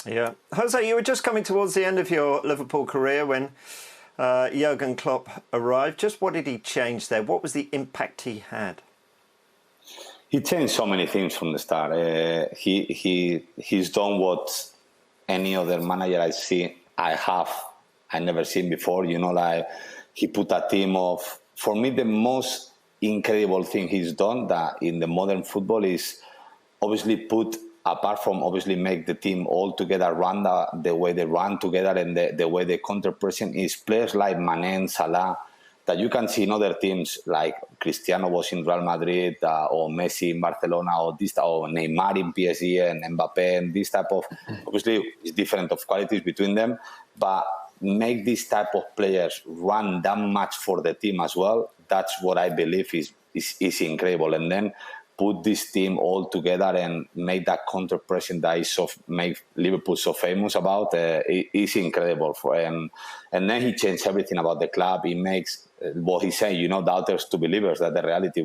Yeah. Jose, you were just coming towards the end of your Liverpool career when Jurgen Klopp arrived. Just what did he change there? What was the impact he had? He changed so many things from the start. He's done what any other manager I never seen before. Like he put a team of. For me, the most incredible thing he's done that in the modern football is obviously apart from obviously make the team all together run the way they run together and the way they counter-pressing is players like Mane and Salah that you can see in other teams like Cristiano was in Real Madrid or Messi in Barcelona or Neymar in PSG and Mbappe and this type of, obviously it's different of qualities between them, but make this type of players run that much for the team as well. That's what I believe is incredible. And then put this team all together and make that counter-pressing that make Liverpool so famous about is incredible. And then he changed everything about the club. He makes what he's saying, doubters to believers, that the reality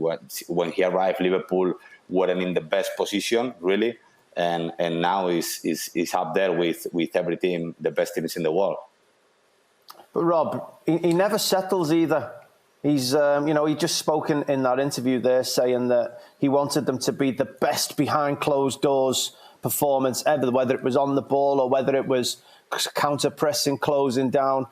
when he arrived, Liverpool weren't in the best position, really. And now is up there with every team, the best teams in the world. But Rob, he never settles either. He's, he just spoke in that interview there saying that he wanted them to be the best behind closed doors performance ever, whether it was on the ball or whether it was counter-pressing, closing down.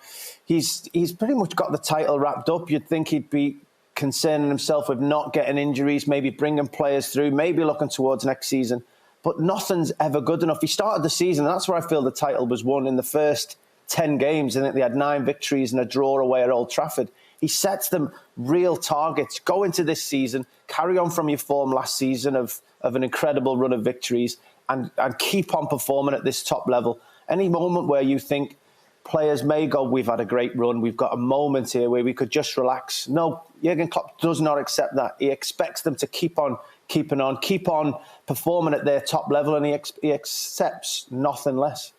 He's pretty much got the title wrapped up. You'd think he'd be concerning himself with not getting injuries, maybe bringing players through, maybe looking towards next season. But nothing's ever good enough. He started the season, and that's where I feel the title was won in the first 10 games. I think they had 9 victories and a draw away at Old Trafford. He sets them real targets. Go into this season, carry on from your form last season of an incredible run of victories and keep on performing at this top level. Any moment where you think players may go, we've had a great run, we've got a moment here where we could just relax. No, Jurgen Klopp does not accept that. He expects them to keep on keeping on, keep on performing at their top level, and he accepts nothing less.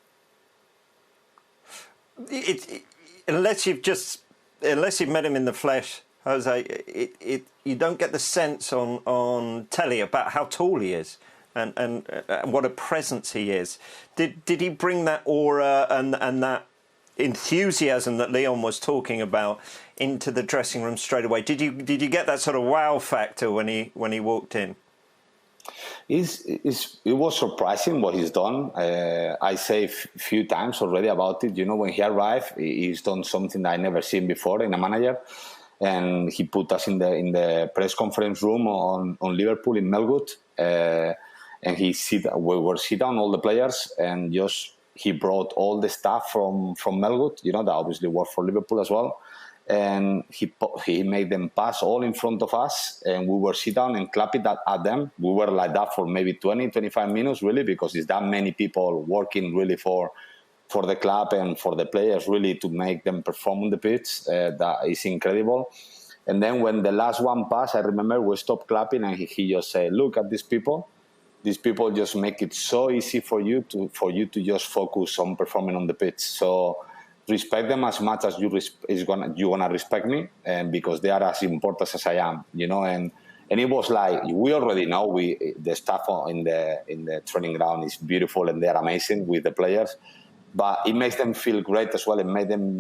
Unless you've met him in the flesh, Jose, you don't get the sense on telly about how tall he is and what a presence he is. Did he bring that aura and that enthusiasm that Leon was talking about into the dressing room straight away? Did you get that sort of wow factor when he walked in? It was surprising what he's done. I say a few times already about it. When he arrived, he's done something that I never seen before in a manager, and he put us in the press conference room on Liverpool in Melwood, and we were sit down all the players, and he brought all the staff from Melwood, that obviously worked for Liverpool as well. And he made them pass all in front of us, and we were sit down and clapping at them. We were like that for maybe 20, 25 minutes, really, because it's that many people working really for the club and for the players, really, to make them perform on the pitch. That is incredible. And then when the last one passed, I remember we stopped clapping, and he just said, "Look at these people. These people just make it so easy for you to just focus on performing on the pitch. So respect them as much as you wanna respect me, and because they are as important as I am, And it was like, we already know the staff in the training ground is beautiful and they are amazing with the players, but it makes them feel great as well. It made them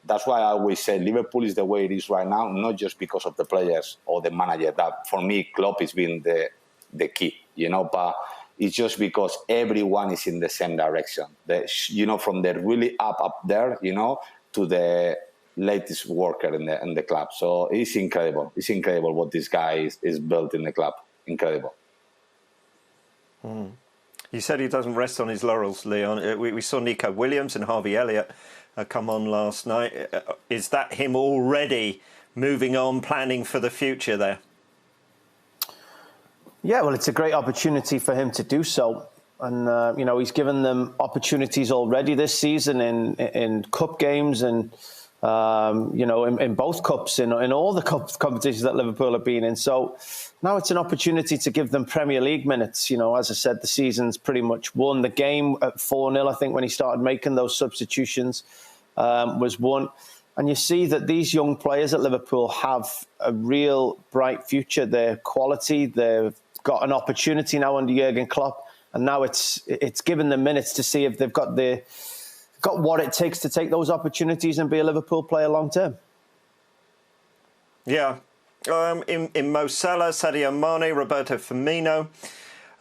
that's why I always say Liverpool is the way it is right now, not just because of the players or the manager. That for me, Klopp has been the key, but it's just because everyone is in the same direction. From the really up there, to the latest worker in the club. So it's incredible. It's incredible what this guy is built in the club. Incredible. You said he doesn't rest on his laurels, Leon. We saw Nico Williams and Harvey Elliott come on last night. Is that him already moving on, planning for the future there? Yeah, well, it's a great opportunity for him to do so. And, he's given them opportunities already this season in cup games and, in both cups, in all the cup competitions that Liverpool have been in. So now it's an opportunity to give them Premier League minutes. As I said, the season's pretty much won. The game at 4-0, I think, when he started making those substitutions, was won. And you see that these young players at Liverpool have a real bright future. They're quality. They've got an opportunity now under Jurgen Klopp and now it's given them minutes to see if they've got what it takes to take those opportunities and be a Liverpool player long term. Yeah. In Mo Salah, Sadio Mane, Roberto Firmino,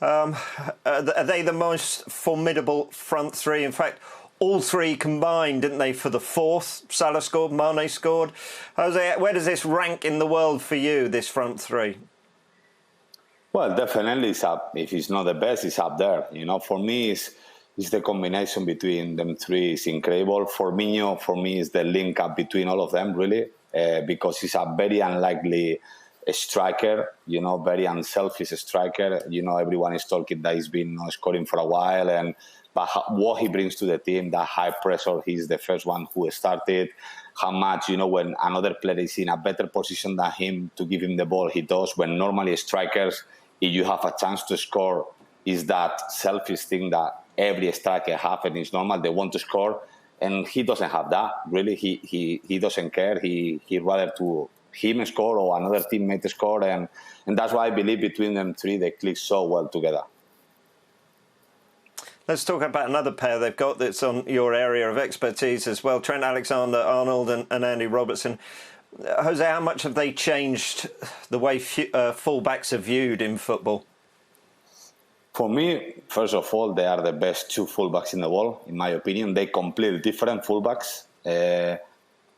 are they the most formidable front three? In fact, all three combined, didn't they, for the fourth? Salah scored, Mane scored. Jose, where does this rank in the world for you, this front three? Well, definitely it's up. If it's not the best, it's up there. You know, for me, it's the combination between them three is incredible. Firmino, for me, is the link up between all of them, really, because he's a very unlikely striker, you know, very unselfish striker. You know, everyone is talking that he's been scoring for a while, but what he brings to the team, that high pressure, he's the first one who started. How much, you know, when another player is in a better position than him to give him the ball, he does. When normally strikers, if you have a chance to score, is that selfish thing that every striker have, and it's normal, they want to score, and he doesn't have that. Really, he doesn't care. He rather to him score or another teammate score, and that's why I believe between them three, they click so well together. Let's talk about another pair they've got that's on your area of expertise as well. Trent-Alexander-Arnold and Andy Robertson. Jose, how much have they changed the way fullbacks are viewed in football? For me, first of all, they are the best two fullbacks in the world, in my opinion. They completely different fullbacks.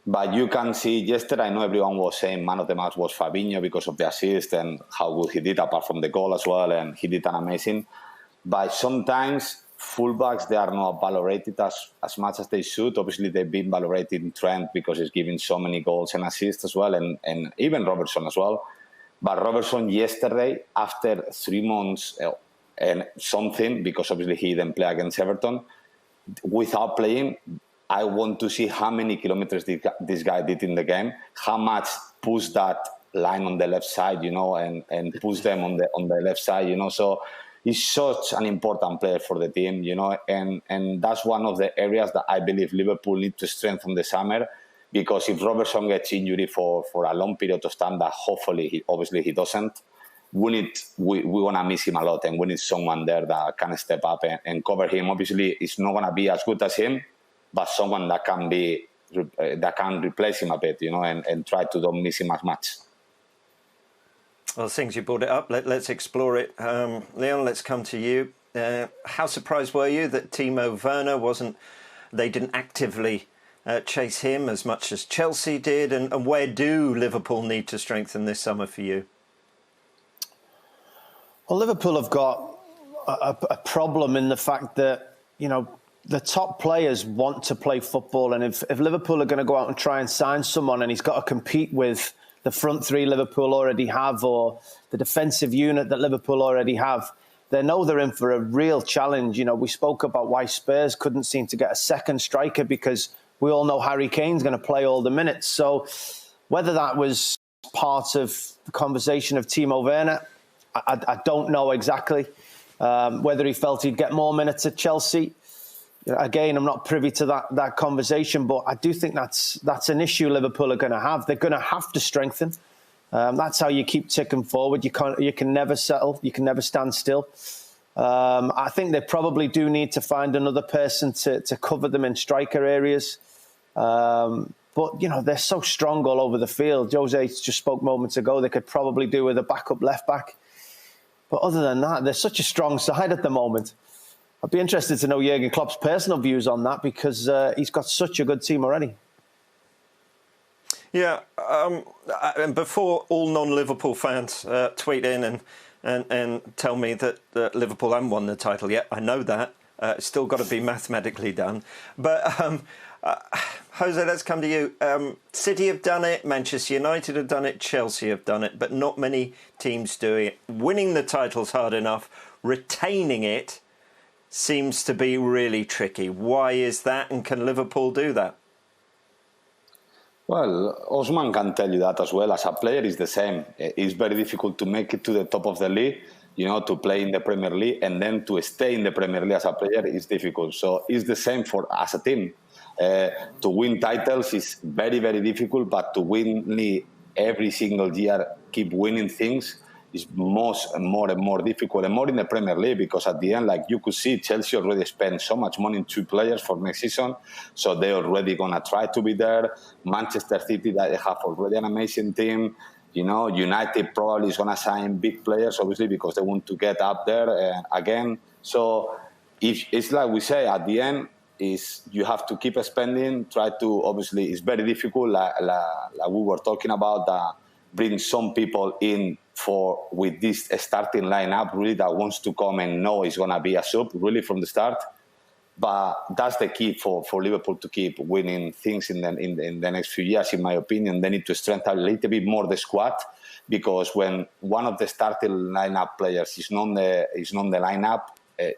But you can see yesterday, I know everyone was saying man of the match was Fabinho because of the assist and how good he did, apart from the goal as well, and he did an amazing. But sometimes fullbacks, they are not valorated as much as they should. Obviously, they've been valorated in Trent because he's giving so many goals and assists as well, and even Robertson as well. But Robertson yesterday, after 3 months and something, because obviously he didn't play against Everton, without playing, I want to see how many kilometers this guy did in the game, how much push that line on the left side, you know, and push them on the left side, you know. So he's such an important player for the team, you know, and that's one of the areas that I believe Liverpool need to strengthen the summer, because if Robertson gets injured for a long period of time, that hopefully he doesn't, we want to miss him a lot, and we need someone there that can step up and cover him. Obviously, it's not going to be as good as him, but someone that can replace him a bit, you know, and try to don't miss him as much. Well, things you brought it up. Let's explore it. Leon, let's come to you. How surprised were you that Timo Werner they didn't actively chase him as much as Chelsea did? And where do Liverpool need to strengthen this summer for you? Well, Liverpool have got a problem in the fact that, you know, the top players want to play football. And if Liverpool are going to go out and try and sign someone and he's got to compete with the front three Liverpool already have or the defensive unit that Liverpool already have, they know they're in for a real challenge. You know, we spoke about why Spurs couldn't seem to get a second striker because we all know Harry Kane's going to play all the minutes. So whether that was part of the conversation of Timo Werner, I don't know exactly. Whether he felt he'd get more minutes at Chelsea. Again, I'm not privy to that conversation, but I do think that's an issue Liverpool are going to have. They're going to have to strengthen. That's how you keep ticking forward. You can never settle. You can never stand still. I think they probably do need to find another person to cover them in striker areas. But, you know, they're so strong all over the field. Jose just spoke moments ago. They could probably do with a backup left back. But other than that, they're such a strong side at the moment. I'd be interested to know Jurgen Klopp's personal views on that because he's got such a good team already. Yeah, and before all non-Liverpool fans tweet in and tell me that Liverpool haven't won the title yet, I know that. It's still got to be mathematically done. But, Jose, let's come to you. City have done it, Manchester United have done it, Chelsea have done it, but not many teams do it. Winning the title's hard enough. Retaining it seems to be really tricky. Why is that, and can Liverpool do that? Well, Osman can tell you that as well. As a player, it's the same. It's very difficult to make it to the top of the league, you know, to play in the Premier League, and then to stay in the Premier League as a player is difficult. So it's the same as a team. To win titles is very, very difficult, but to win every single year, keep winning things, more and more difficult, and more in the Premier League, because at the end, like you could see, Chelsea already spent so much money in 2 players for next season, so they're already gonna try to be there. Manchester City, that they have already an amazing team. You know, United probably is gonna sign big players, obviously, because they want to get up there again. So if it's like we say, at the end, is you have to keep spending. Try to, obviously, it's very difficult, like we were talking about, bring some people in with this starting lineup, really, that wants to come and know it's gonna be a sub really from the start. But that's the key for Liverpool to keep winning things in the next few years, in my opinion. They need to strengthen a little bit more the squad, because when one of the starting lineup players is not the lineup,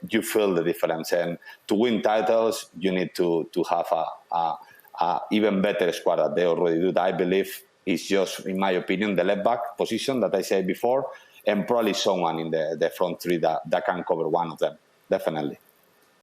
you feel the difference. And to win titles, you need to have a even better squad than they already do. I believe it's just, in my opinion, the left back position that I said before, and probably someone in the front three that can cover one of them, definitely.